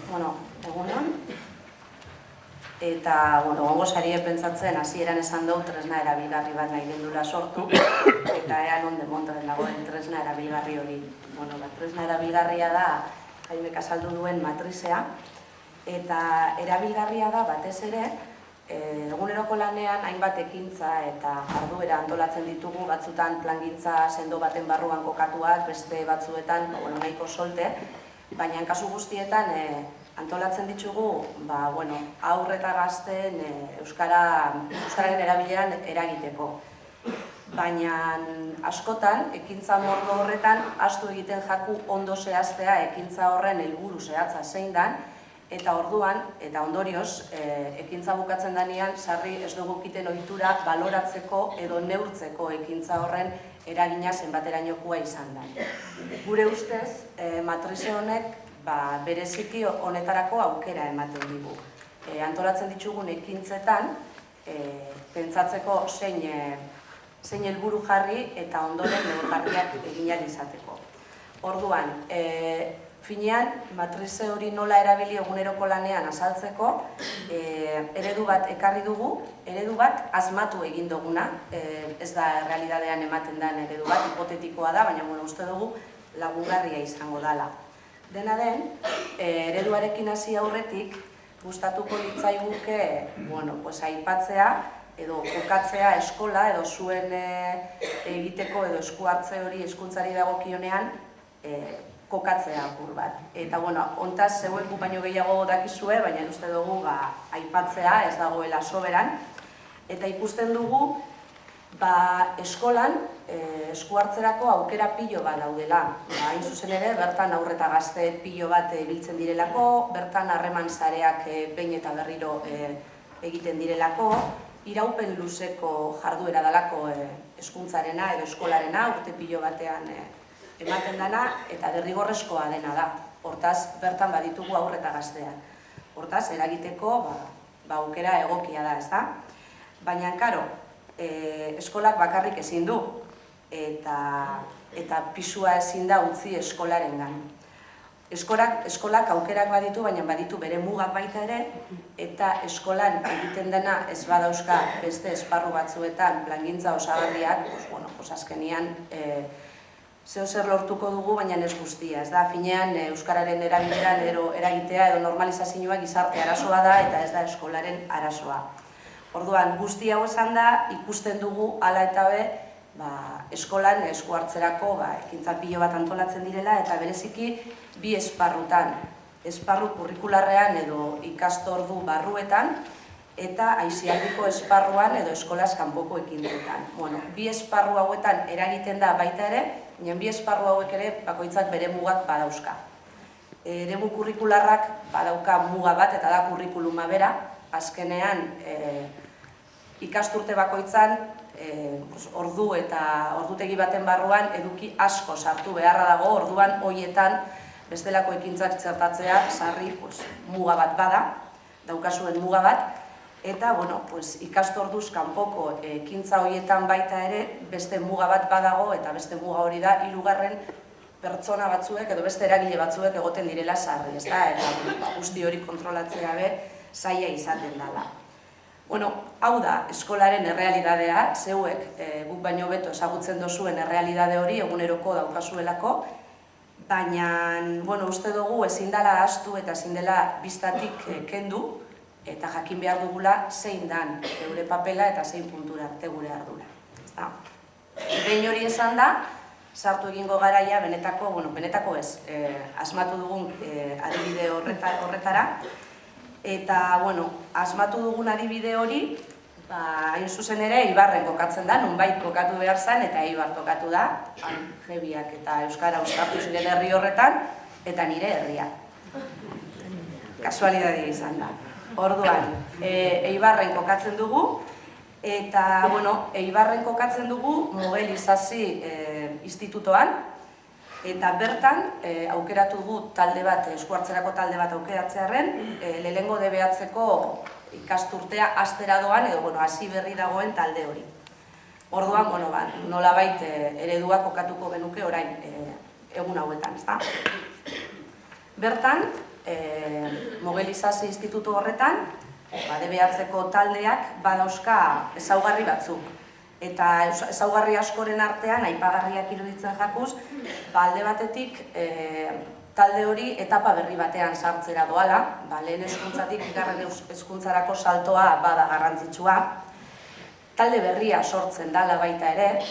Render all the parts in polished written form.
Egunon. Eta, gongo sarie pentsatzen, hasieran esan dugu tresna erabilgarri bat nahi gendula sortu, eta ea non demontoren dagoen tresna erabilgarri hori. Tresna erabilgarria da, Jaimek azaldu duen matrizea, eta erabilgarria da batez ere, eguneroko lanean hainbat ekintza eta jarduera antolatzen ditugu, batzutan plangintza sendo baten barruan kokatuak, beste batzuetan nahiko solte, baina kasu guztietan antolatzen ditugu haur eta gazteen euskararen erabileran eragiteko. Baina askotan, ekintza mordo horretan, ahaztu egiten jaku ondo zehaztea ekintza horren helburu zehatza zein dan, eta orduan, eta ondorioz, ekintza bukatzen danean, sarri ez dugu kiten ohitura baloratzeko edo neurtzeko ekintza horren eragina zenbaterainokua izan da. Gure ustez, matrize honek bereziki honetarako aukera ematen digu. Antolatzen ditugun ekintzetan, pentsatzeko zein helburu jarri eta ondoren neurgarriak egin ahal izateko. Orduan, finean, matrize hori nola erabili eguneroko lanean azaltzeko, eredu bat ekarri dugu, eredu bat asmatu egin duguna, ez da realidadean ematen den eredu bat, hipotetikoa da, baina uste dugu lagungarria izango dela. Dena den, ereduarekin hasi aurretik, gustatuko litzaiguke aipatzea edo kokatzea eskola edo zuen egiteko edo esku hartze hori hezkuntzari dagokionean kokatzea apur bat. Eta, hontaz zeuek baino gehiago dakizue, baina uste dugu aipatzea ez dagoela soberan. Eta ikusten dugu, eskolan esku hartzerako aukera pilo bat daudela. Hain zuzen ere, bertan haur eta gazte pilo bat biltzen direlako, bertan harreman sareak behin eta berriro egiten direlako, iraupen luzeko jarduera dalako hezkuntzarena edo eskolarena, urte pilo batean ematen dana, eta derrigorrezkoa dena da. Hortaz, bertan baditugu haur eta gaztean. Hortaz, eragiteko aukera egokia da, ez da? Baina, karo, eskolak bakarrik ezin du, eta pisua ezin da utzi eskolarengan. Eskolak aukerak baditu, baina baditu bere mugak baita ere, eta eskolan egiten dena ez badauzka beste esparru batzuetan plangintza osagarriak, azkenian zer lortuko dugu, baina ez guztia. Ez da, finean euskararen erabileran eragitea edo normalizazioa gizarte arazoa da eta ez da eskolaren arazoa. Orduan, guzti hau esan da, ikusten dugu hala eta be, eskolan esku hartzerako ekintza pilo bat antolatzen direla eta bereziki bi esparrutan. Esparru kurrikularrean edo ikastordu barruetan eta aisialdiko esparruan edo eskolaz kanpoko ekintzetan. Bi esparru hauetan eragiten da baita ere, baina bi esparru hauek ere bakoitzak bere mugak badauzka. Eremu kurrikularrak badauka muga bat eta da kurrikuluma bera, azkenean ikasturte bakoitzan ordu eta ordutegi baten barruan eduki asko sartu beharra dago, orduan hoietan bestelako ekintzak txertatzea sarri muga bat bada, daukazuen muga bat, eta ikastorduz kanpoko ekintza hoietan baita ere beste muga bat badago eta beste muga hori da hirugarren pertsona batzuek edo beste eragile batzuek egoten direla sarri, ez da? Eta guzti hori kontrolatzea be zaila izaten dela. Hau da, eskolaren errealidadea, zeuek guk baino beto ezagutzen dozuen errealidade hori eguneroko daukazuelako, baina uste dugu ezin dela ahaztu eta ezin dela bistatik kendu eta jakin behar dugula zein dan geure papela eta zein puntura arte gure ardura. Behin hori esan da, sartu egingo garaia benetako ez, asmatu dugun adibide horretara, eta, asmatu dugun adibide hori, hain zuzen ere, Eibarren kokatzen da, nonbait kokatu behar zen, eta Eibar kokatu da, jebiak eta euskara uztartu ziren herri horretan, eta nire herria. Kasualidadea izan da. Orduan, Eibarren kokatzen dugu, eta, Eibarren kokatzen dugu Mogel Isasi institutoan, eta bertan aukeratu dugu talde bat, esku hartzerako talde bat aukeratzearen, lehenengo DBH-ko ikasturtea hastera doan edo hasi berri dagoen talde hori. Orduan, nolabait eredua kokatuko genuke orain egun hauetan, ezta? Bertan, mobilizazio institutu horretan, DBH-ko taldeak badauzka ezaugarri batzuk. Eta ezaugarri askoren artean, aipagarriak iruditzen jakuz, alde batetik talde hori etapa berri batean sartzera doala, lehen hezkuntzatik bigarren hezkuntzarako saltoa bada garrantzitsua. Talde berria sortzen dala baita ere,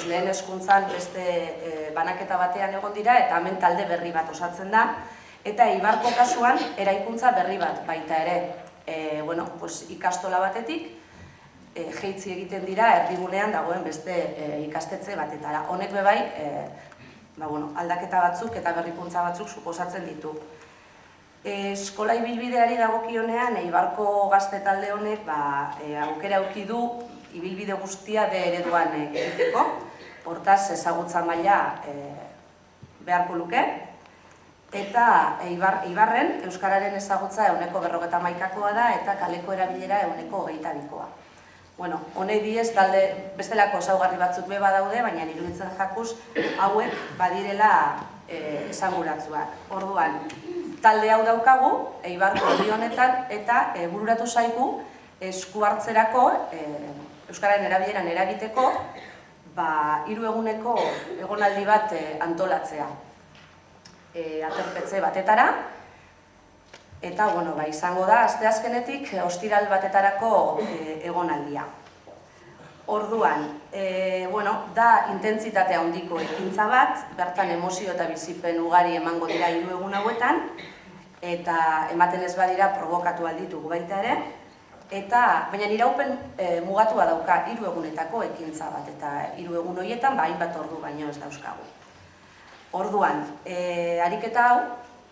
lehen hezkuntzan beste banaketa batean egon dira eta hemen talde berri bat osatzen da. Eta Eibarko kasuan eraikuntza berri bat baita ere, ikastola batetik, jeitzi egiten dira erdigunean dagoen beste ikastetxe batetara. Honek bebai, aldaketa batzuk eta berrikuntza batzuk suposatzen ditu. Eskola ibilbideari dagokionean, Eibarko gazte talde honek aukera auki du ibilbide guztia B ereduan egiteko, hortaz ezagutza maila beharko luke, eta Eibarren euskararen ezagutza 51%koa da eta kaleko erabilera 22%koa. Honei diez talde bestelako ezaugarri batzuk beba daude, baina iruditzen jakuz hauek badirela esanguratsuak. Orduan, talde hau daukagu, Eibarko herri honetan, eta bururatu zaigu esku hartzerako, euskararen erabileran eragiteko, 3 eguneko egonaldi bat antolatzea. Aterpetxe batetara, eta izango da, asteazkenetik ostiral batetarako egonaldia. Orduan, da intentsitate handiko ekintza bat, bertan emozio eta bizipen ugari emango dira 3 egun hauetan, eta ematen ez badira provokatu alditugu baita ere, baina iraupen mugatua dauka 3 egunetako ekintza bat, eta 3 egun horietan hainbat ordu baino ez dauzkagu. Orduan, ariketa hau,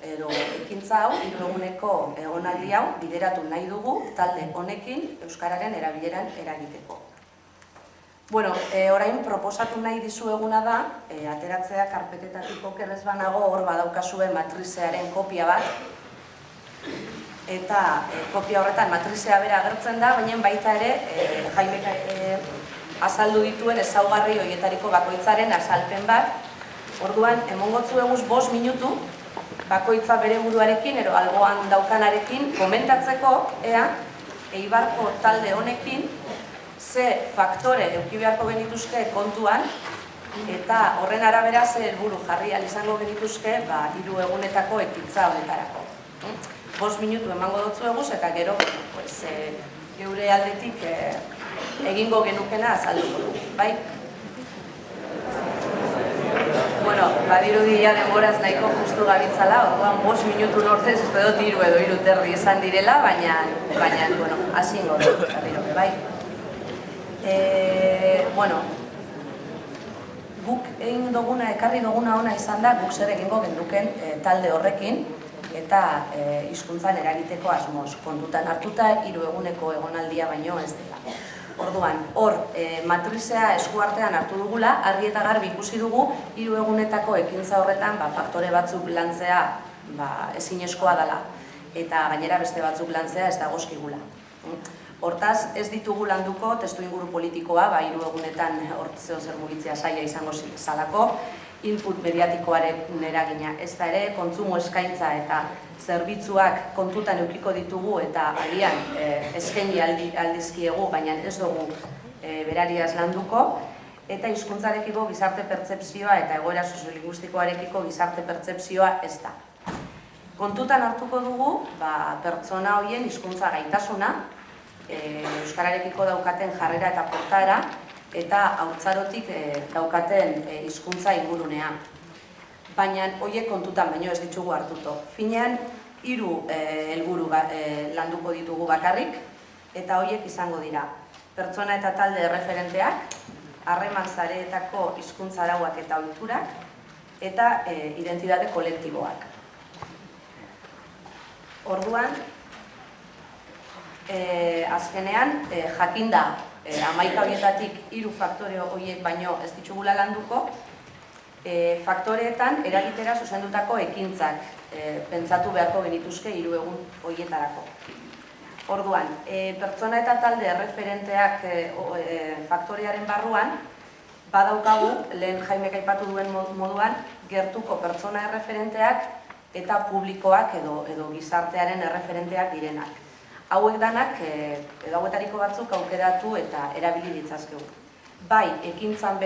edo ekintza hau, 3 eguneko egonaldi hau bideratu nahi dugu talde honekin euskararen erabileran eragiteko. Orain proposatu nahi dizueguna da, ateratzea karpetetatik okerrez banago hor badaukazue matrizearen kopia bat, eta kopia horretan matrizea bera agertzen da, baina baita ere Jaimek azaldu dituen ezaugarri horietariko bakoitzaren azalpen bat. Orduan, emongotzu eguz 5 minutu, bakoitza bere buruarekin, ero alboan daukanarekin, komentatzeko, Eibarko talde honekin, ze faktore eduki beharko genituzke kontuan, eta horren arabera ze helburu jarri ahal izango genituzke 3 egunetako ekintza honetarako. 5 minutu emango dutzu eguz, eta gero geure aldetik egingo genukena azalduko dugu, bai? Badirudi denboraz nahiko justu gabitzala, orduan 5 minutu lortzez, uste dut 3 edo 3 izan direla, baina, hasingo dut, bai. Guk egin duguna, ekarri duguna ona izan da, guk zer egingo genduken talde horrekin, eta hizkuntzan eragiteko asmoz, kontutan hartuta 3 eguneko egonaldia baino ez dela. Orduan, hor, matrizea eskuartean hartu dugula, argi eta garbi ikusi dugu, 3 egunetako ekintza horretan faktore batzuk lantzea ezinezkoa dela, eta gainera beste batzuk lantzea ez dagozkigula. Hortaz, ez ditugu landuko testu inguru politikoa, 3 egunetan hortzeo zer mugitzea saia izango zalako, input mediatikoaren eragina. Ez da ere, kontsumo eskaintza eta zerbitzuak kontutan eukiko ditugu eta agian eskaini aldizkiegu, baina ez dugu berariaz landuko, eta hizkuntzarekiko gizarte pertzepzioa eta egoera soziolinguistikoarekiko gizarte pertzepzioa ez da. Kontutan hartuko dugu, pertsona horien hizkuntza gaitasuna, euskararekiko daukaten jarrera eta portaera, eta haurtzarotik daukaten hizkuntza ingurunea. Baina horiek kontutan baino ez ditugu hartuto. Finean, 3 helburu landuko ditugu bakarrik, eta horiek izango dira. Pertsona eta talde erreferenteak, harreman sareetako hizkuntza arauak eta ohiturak, eta identitate kolektiboak. Orduan, azkenean, jakinda, 11 horietatik 3 faktore horiek baino ez ditugula landuko, faktoreetan eragitera zuzendutako ekintzak pentsatu beharko genituzke 3 egun horietarako. Orduan, pertsona eta talde erreferenteak faktorearen barruan, badaukagu, lehen Jaimek aipatu duen moduan, gertuko pertsona erreferenteak eta publikoak edo gizartearen erreferenteak direnak. Hauek danak, edo hauetariko batzuk aukeratu eta erabili ditzazkegu. Bai, ekintzan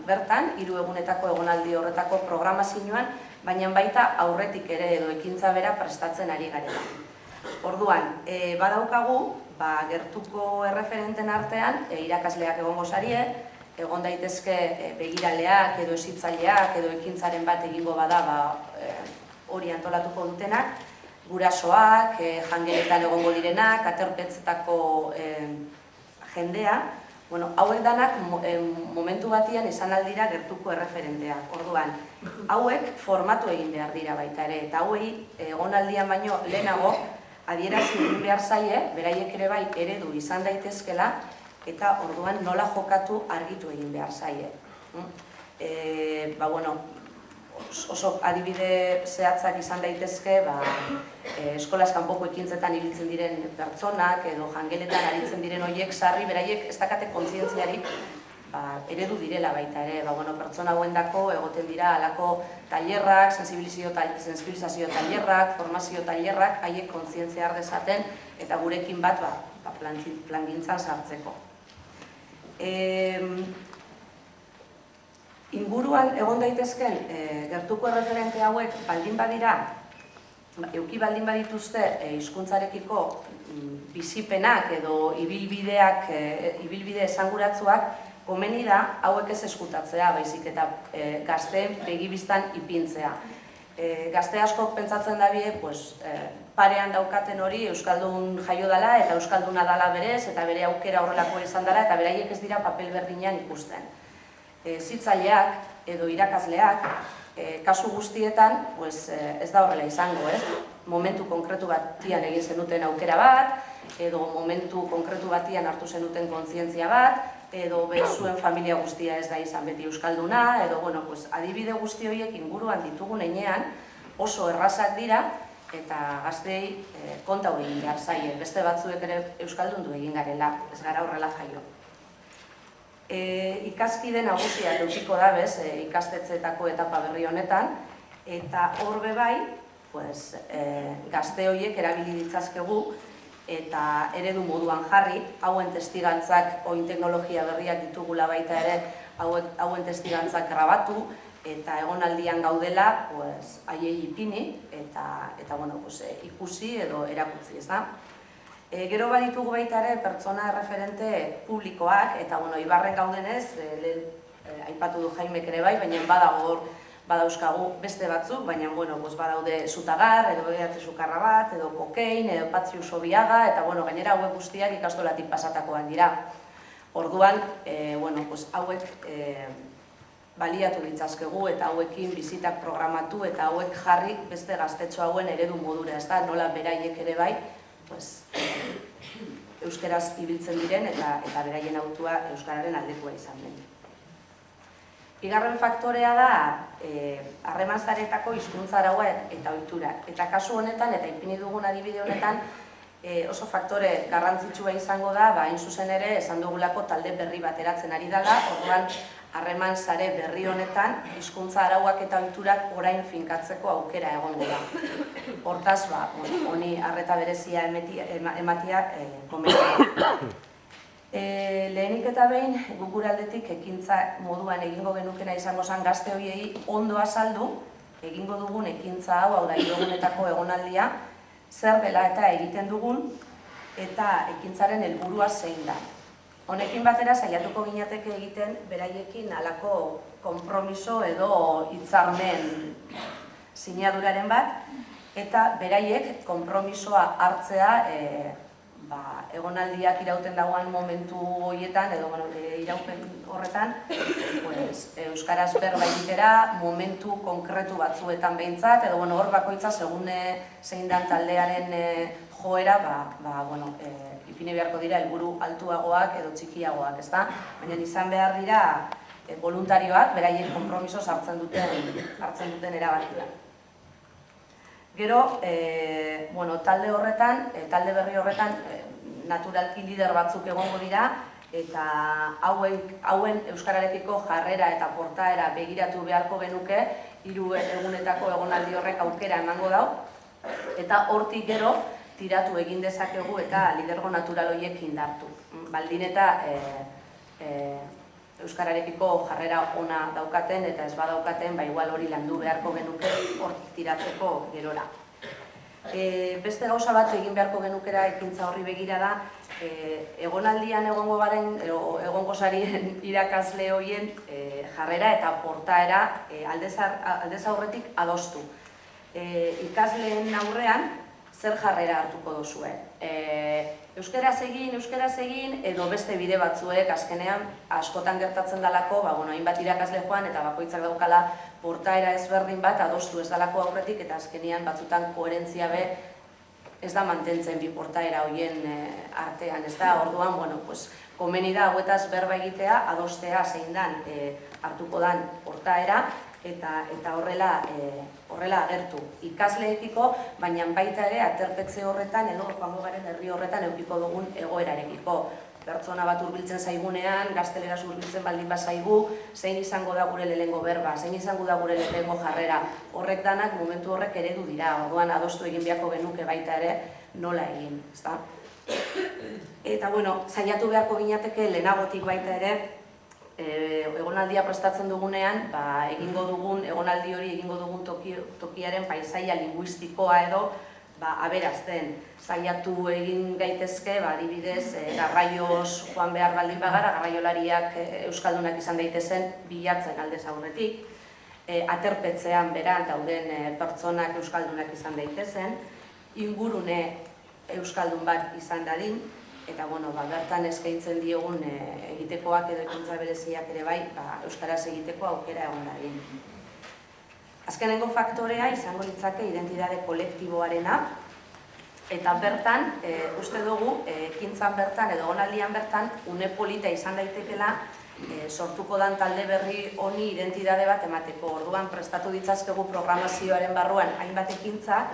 bertan, 3 egunetako egonaldi horretako programazioan, baina baita aurretik ere edo ekintza bera prestatzen ari garela. Orduan, badaukagu, gertuko erreferenten artean, irakasleak egongo sarie, egon daitezke begiraleak edo hezitzaileak edo ekintzaren bat egingo bada hori antolatuko dutenak, gurasoak, jangeletan egongo direnak, aterpetzetako jendea, hauek danak momentu batian izan aldira gertuko erreferenteak. Orduan, hauek formatu egin behar dira baita ere, eta hauei egonaldian baino lehenago adierazi egin behar zaie, beraiek ere bai eredu izan daitezkela, eta orduan nola jokatu argitu egin behar zaie. Oso adibide zehatzak izan daitezke, eskolaz kanpoko ekintzetan ibiltzen diren pertsonak edo jangeletan aritzen diren horiek sarri, beraiek ez dakate kontzientziarik eredu direla baita ere. Pertsona hauendako egoten dira halako tailerrak, sensibilizazio tailerrak, formazio tailerrak, haiek kontzientzia har dezaten eta gurekin bat plangintzan sartzeko. Inguruan egon daitezken gertuko erreferente hauek baldin badira, eduki baldin badituzte hizkuntzarekiko bizipenak edo ibilbide esanguratsuak, komeni da hauek ez eskutatzea, baizik eta gazteen begibistan ipintzea. Gazte askok pentsatzen dabie, parean daukaten hori euskaldun jaio dela eta euskalduna dela berez, eta bere aukera horrelako izan dela, eta beraiek ez dira papel berdinean ikusten. Hezitzaileak edo irakasleak, kasu guztietan ez da horrela izango, momentu konkretu batian egin zenuten aukera bat, edo momentu konkretu batian hartu zenuten kontzientzia bat, edo zuen familia guztia ez da izan beti euskalduna, edo adibide guzti horiek inguruan ditugun heinean oso errazak dira, eta gazteei konta hori egin behar zaie, beste batzuek ere euskaldundu egin garela, ez gara horrela jaio. Ikaskide nagusiak edukiko dabez ikastetxeetako etapa berri honetan, eta hor bai, gazte horiek erabili ditzazkegu eta eredu moduan jarri, hauen testigantzak, oin teknologia berriak ditugula baita ere, hauen testigantzak grabatu, eta egonaldian gaudela, haiei ipini, eta ikusi edo erakutsi, ez da? Gero baditugu baita ere pertsona erreferente publikoak, eta Ibarren gaudenez, aipatu du Jaimek ere bai, baina badauzkagu beste batzuk, baina badaude Zutagar, edo EH Sukarra bat, edo Kokein, edo Patzi Usobiaga, eta gainera hauek guztiak ikastolatik pasatakoan dira. Orduan, hauek baliatu ditzazkegu eta hauekin bizitak programatu eta hauek jarri beste gaztetxo hauen eredu modura, ez da, nola beraiek ere bai, euskeraz ibiltzen diren eta beraien autua euskararen aldekoa izan den. Bigarren faktorea da harreman sareetako hizkuntza arauak eta ohiturak. Eta kasu honetan, eta ipini dugun adibide honetan, oso faktore garrantzitsua izango da, hain zuzen ere, esan dugulako talde berri bat eratzen ari dela, orduan harreman sare berri honetan, hizkuntza arauak eta ohiturak orain finkatzeko aukera egongo da. Hortaz, honi arreta berezia ematia komenigarria. Lehenik eta behin, gure aldetik ekintza moduan egingo genukena izango zen gazte horiei ondo azaldu, egingo dugun ekintza hau da hiruegunetako egonaldia, zer dela eta egiten dugun, eta ekintzaren helburua zein da. Honekin batera saiatuko ginateke egiten beraiekin halako konpromiso edo hitzarmen sinaduraren bat, eta beraiek konpromisoa hartzea egonaldiak irauten dagoen momentu horietan, edo iraupen horretan, euskaraz berba egitera, momentu konkretu batzuetan behintzat, edo hor bakoitza segun zein dan taldearen joera, ipini beharko dira helburu altuagoak edo txikiagoak, ezta? Baina izan behar dira voluntarioak, beraien konpromisoz hartzen duten erabakia. Gero, talde berri horretan, naturalki lider batzuk egongo dira, eta hauen euskararekiko jarrera eta portaera begiratu beharko genuke, 3 egunetako egonaldi horrek aukera emango dau, eta hortik gero tiratu egin dezakegu eta lidergo natural horiek indartu. Baldin eta euskararekiko jarrera ona daukaten eta ez badaukaten, igual hori landu beharko genuke hortik tiratzeko gerora. Beste gauza bat egin beharko genukera ekintza horri begira da, egonaldian egongo zarien irakasle horien jarrera eta portaera aldez aurretik adostu. Ikasleen aurrean zer jarrera hartuko duzue. Euskaraz egin, edo beste bide batzuek azkenean askotan gertatzen dalako, hainbat irakasle joan eta bakoitzak daukala portaera ezberdin bat adostu ez dalako aurretik eta azkenean batzutan koherentzia be ez da mantentzen bi portaera horien artean, ez da, orduan, komeni da hauetaz berba egitea, adostea zein dan hartuko dan portaera, eta horrela agertu ikasleekiko, baina baita ere aterpetze horretan edo joango garen herri horretan eukiko dugun egoerarekiko. Pertsona bat hurbiltzen zaigunean, gazteleraz hurbiltzen baldin bazaigu, zein izango da gure lehengo berba, zein izango da gure lehengo jarrera. Horrek danak momentu horrek eredu dira, orduan adostu egin beharko genuke baita ere nola egin, ezta? Eta, saiatu beharko ginateke lehenagotik baita ere, egonaldia prestatzen dugunean, egonaldi hori egingo dugun tokiaren paisaia linguistikoa edo aberazten. Saiatu egin gaitezke, adibidez, garraioz joan behar baldin bagara, garraiolariak euskaldunak izan daitezen bilatzen aldez aurretik, aterpetzean beran dauden pertsonak euskaldunak izan daitezen, ingurune euskaldun bat izan dadin, eta bertan eskaintzen diogun egitekoak edo ekintza bereziak ere bai, euskaraz egiteko aukera egon dadin. Azkenengo faktorea izango litzake identitate kolektiboarena, eta bertan, uste dugu, ekintzan bertan edo egonaldian bertan, une polita izan daitekela sortuko dan talde berri honi identitate bat emateko. Orduan, prestatu ditzazkegu programazioaren barruan hainbat ekintza,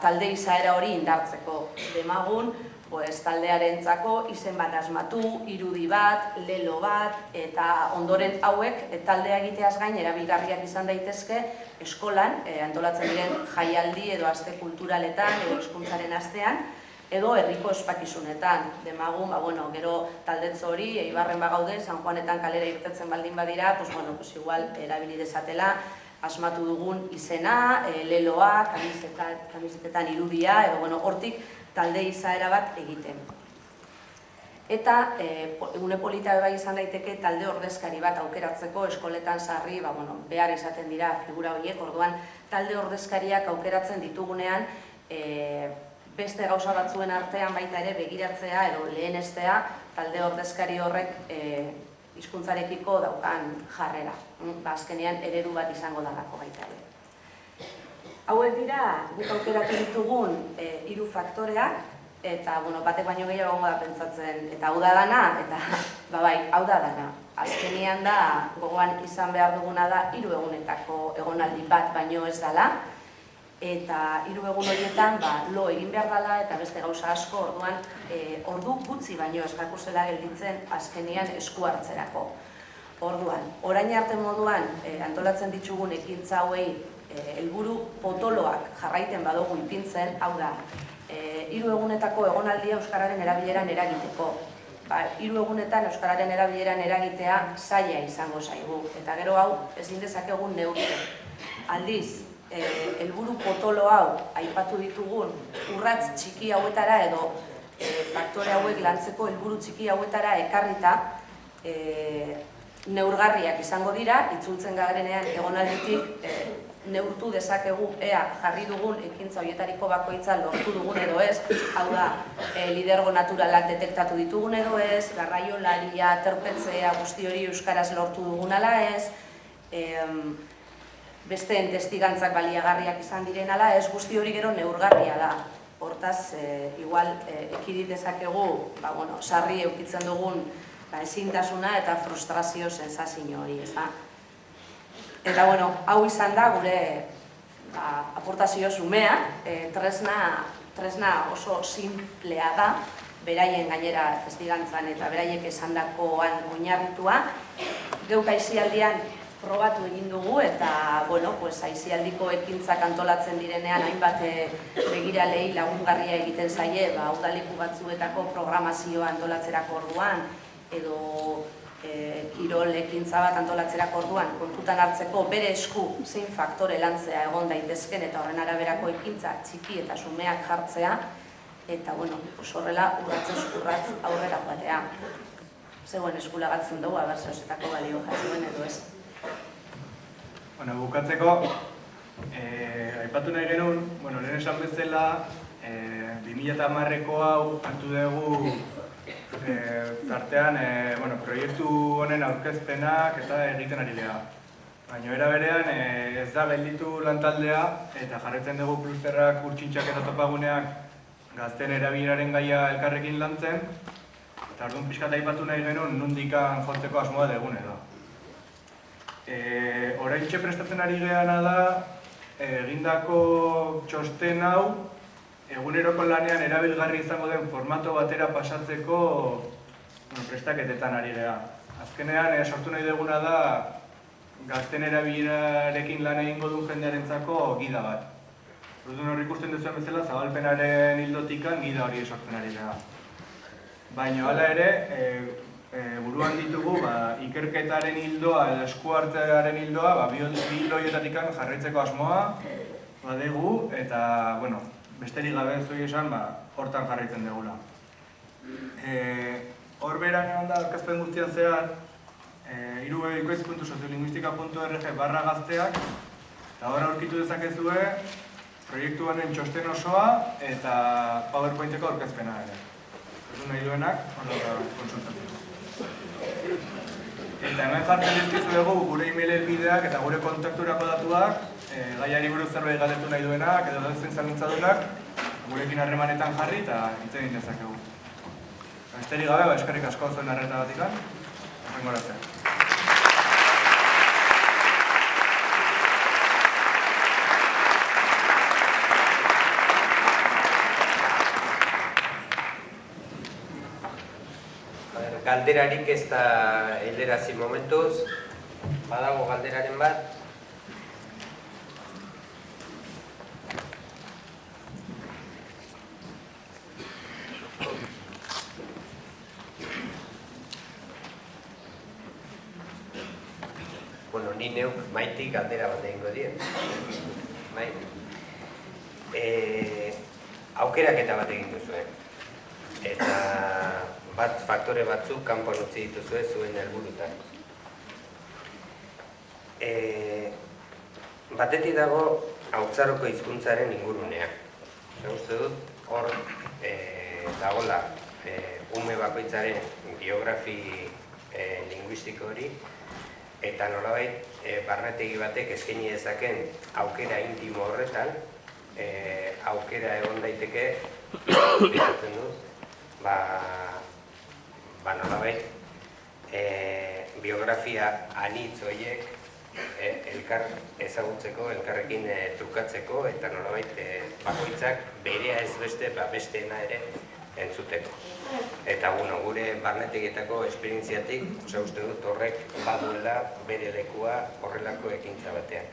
talde izaera hori indartzeko. Demagun, taldearentzako izen bat asmatu, irudi bat, lelo bat, eta ondoren hauek taldea egiteaz gain erabilgarriak izan daitezke eskolan, antolatzen diren jaialdi edo aste kulturaletan, edo hizkuntzaren astean, edo herriko ospakizunetan. Demagun, gero taldetzo hori, Eibarren bagaude, San Juanetan kalera irtetzen baldin badira, igual erabili dezatela, asmatu dugun izena, leloa, kamisetetan irudia, edo hortik talde izaera bat egiten. Eta, une polita bai izan daiteke talde ordezkari bat aukeratzeko eskoletan sarri, behar izaten dira figura horiek, orduan talde ordezkariak aukeratzen ditugunean, beste gauza batzuen artean baita ere begiratzea edo lehenestea talde ordezkari horrek hizkuntzarekiko daukan jarrera. Azkenean eredu bat izango dalako baita ere. Hauek dira, guk aukeratu ditugun 3 faktoreak, eta batek baino gehiago gongo da pentsatzen, eta hau da dana, eta hau da dana. Azkenean da, gogoan izan behar duguna da 3 egunetako egonaldi bat baino ez dela, eta 3 egun horietan lo egin behar dela eta beste gauza asko, orduan ordu gutxi baino eskako zela gelditzen azkenean esku hartzerako. Orduan, orain arte moduan antolatzen ditugun ekintza hauei helburu potoloak jarraiten badugu ipintzen, hau da, 3 egunetako egonaldia euskararen erabileran eragiteko. 3 egunetan euskararen erabileran eragitea zaila izango zaigu, eta gero hau ezin dezakegun neurtzen. Aldiz, helburu potolo hau aipatu ditugun urratz txiki hauetara edo faktore hauek lantzeko helburu txiki hauetara ekarrita neurgarriak izango dira, itzultzen garenean egonalditik neurtu dezakegu ea jarri dugun ekintza horietariko bakoitza lortu dugun edo ez, hau da, lidergo naturalak detektatu ditugun edo ez, garraiolaria, aterpetzea, guzti hori euskaraz lortu dugun ala ez, besteen testigantzak baliagarriak izan diren ala ez, guzti hori gero neurgarria da. Hortaz, igual, ekidit dezakegu, sarri eukitzen dugun ezintasuna eta frustrazio sensazio hori, ez da. Eta, hau izan da gure aportazio zumea, tresna oso simplea da, beraien gainera testigantzan eta beraiek esandakoan oinarritua. Geuk aisialdian probatu egin dugu eta, bueno, aisialdiko ekintzak antolatzen direnean hainbat begiralei lagungarria egiten zaie, udaleku batzuetako programazioa antolatzerako orduan edo kirol ekintza bat antolatzerako orduan kontutan hartzeko bere esku zein faktore lantzea egon daitezken eta horren araberako ekintza txiki eta xumeak jartzea eta, horrela urratzez urratz aurrera joatea. Zegoen eskulagatzen dugu, abertzeosetako balio jatzen edo ez. Bukatzeko, aipatu nahi genuen, lehen esan bezala, 2010ko hau hartu dugu tartean proiektu honen aurkezpenak eta egiten ari gara. Baina era berean ez da gelditu lantaldea eta jarretzen dugu klusterrak, urtsintxak eta topaguneak gazten erabileraren gaia elkarrekin lantzen. Eta orduan pixkat aipatu nahi genuen nondikan jotzeko asmoa dugun edo. Oraintxe prestatzen ari geana da egindako txosten hau eguneroko lanean erabilgarri izango den formato batera pasatzeko prestaketetan ari geha. Azkenean sortu nahi duguna da gazten erabilerarekin lan egingo duen jendearentzako gida bat. Orduan hor ikusten duzuen bezala zabalpenaren hildotikan gida hori sortzen ari geha. Baina hala ere, buruan ditugu ikerketaren hildoa edo esku hartzearen hildoa bi hildo horietatik jarraitzeko asmoa badegu eta besterik gabe zuei esan hortan jarraitzen dugula. Hor beran egon da aurkezpen guztian zehar irubebikoiz.soziolinguistika.org/gazteak eta hor aurkitu dezakezue proiektu honen txosten osoa eta PowerPointeko aurkezpena ere. Nahi duenak, konsultatzeko. Eta hemen jartzen dizkizu dugu gure e-mailen bideak eta gure kontakturako datuak, gaiari buruz zerbait galdetu nahi duenak edo dauzen zalintzadunak, gurekin harremanetan jarri eta hitz egin dezakegu. Besterik gabe, eskerrik asko zuen arretagatik, horrengoratzen. Galderarik ez da helderazi momentuz, badago galderaren bat. Ni neuk Maiti galdera bat egingo dien. Aukeraketa bat egin duzue. Eta faktore batzuk kanpoan utzi dituzue zuen helburutan. Batetik dago haurtzaroko hizkuntzaren ingurunea. Uste dut hor dagoela ume bakoitzaren biografi linguistiko hori eta nolabait barnetegi batek eskaini dezaken aukera intimo horretan aukera egon daiteke bilatzen dut nolabait biografia anitz horiek elkar ezagutzeko, elkarrekin trukatzeko eta nolabait bakoitzak berea ez beste, besteena ere entzuteko. Eta gure barnetegietako esperientziatik, uste dut horrek baduela bere lekua horrelako ekintza batean.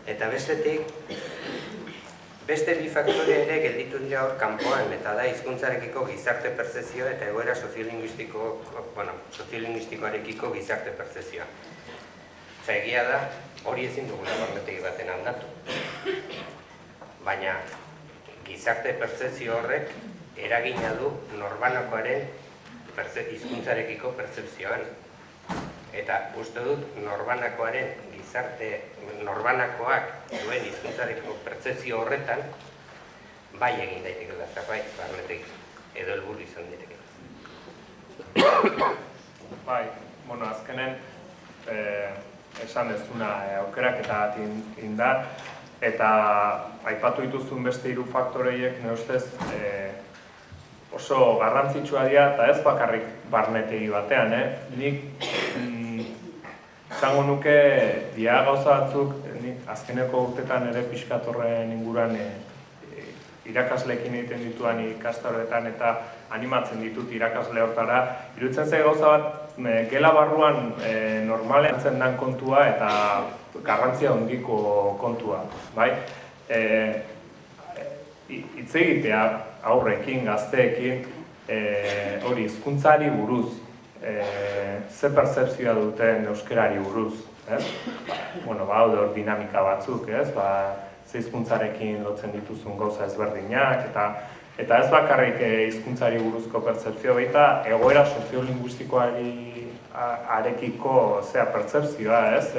Eta bestetik, beste bi faktore ere gelditu dira hor kanpoan, eta da hizkuntzarekiko gizarte pertzepzioa eta egoera soziolinguistikoarekiko gizarte pertzepzioa. Egia da, hori ezin dugula barnetegi baten aldatu. Baina gizarte pertzepzio horrek eragina du norbanakoaren hizkuntzarekiko pertzepzioan. Eta uste dut norbanakoak duen hizkuntzarekiko pertzepzio horretan bai egin daiteke da zerbait barnetegi edo helburu izan daiteke. Bai, azkenen esan dezuna aukeraketa bat indar eta aipatu dituzun beste hiru faktoreiek nire ustez oso garrantzitsua dira eta ez bakarrik barnetegi batean. Nik izango nuke dia gauza batzuk azkeneko urtetan ere pixkat horren inguruan irakasleekin egiten dituan ikastaroetan eta animatzen ditut irakasle hortara. Iruditzen zait gauza bat, gela barruan normalen hartzen den kontua eta garrantzia handiko kontua, bai? Hitz egitea aurrekin, gazteekin, hori hizkuntzari buruz, ze pertzepzioa duten euskerari buruz, ez? Bueno, haude hor dinamika batzuk, ez? Ze hizkuntzarekin lotzen dituzun gauza ezberdinak, eta ez bakarrik hizkuntzari buruzko pertzepzioa, baita egoera soziolinguistikoari arekiko pertzepzioa, ez?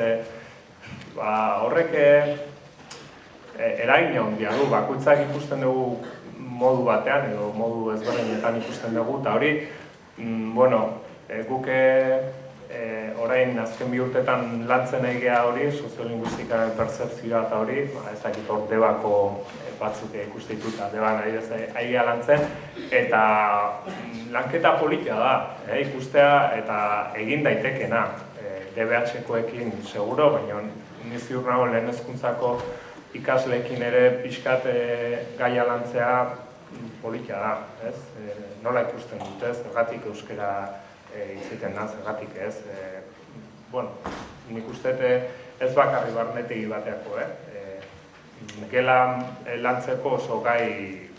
Horrek eragina handia du, bakoitzak ikusten dugu modu batean edo modu ezberdinetan ikusten dugu, eta hori, bueno, guk orain azken 2 urtetan lantzen egea hori, soziolinguistikaren pertzepzioa eta hori, ez dakit hor debako batzuk ikuste ditut, deban aigea lantzen, eta lanketa politia da, ikustea eta egin daitekena, DBH-koekin seguro, baina ni ziur nago lehen hezkuntzako ikasleekin ere pixkat gaia lantzea politia da, ez? Nola ikusten dut, ez? Zergatik euskera hitz da, zergatik ez? Bueno, nik uste ez bakarri barnetegi bateako, gela lantzeko oso gai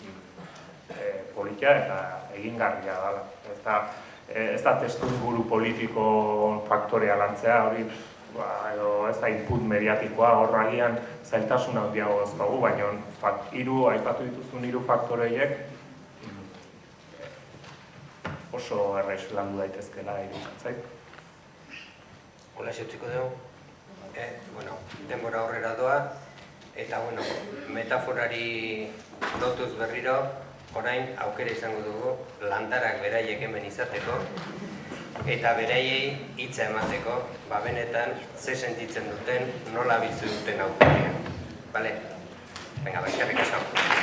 politia eta egingarria dela. Ez da testuinguru politiko faktorea lantzea, hori edo ez da input mediatikoa, horragian zailtasun handiago ezkagu, baina aipatu dituzun 3 faktoreiek oso erraiz landu daitezkela iruditzen zait. Hola, xeutziko dugu. Denbora aurrera doa, eta metaforari lotuz berriro, orain aukera izango dugu landarak beraiek hemen izateko, eta beraiei hitza emateko, benetan ze sentitzen duten, nola bizi duten aukera. Bale? Venga, eskerrik asko.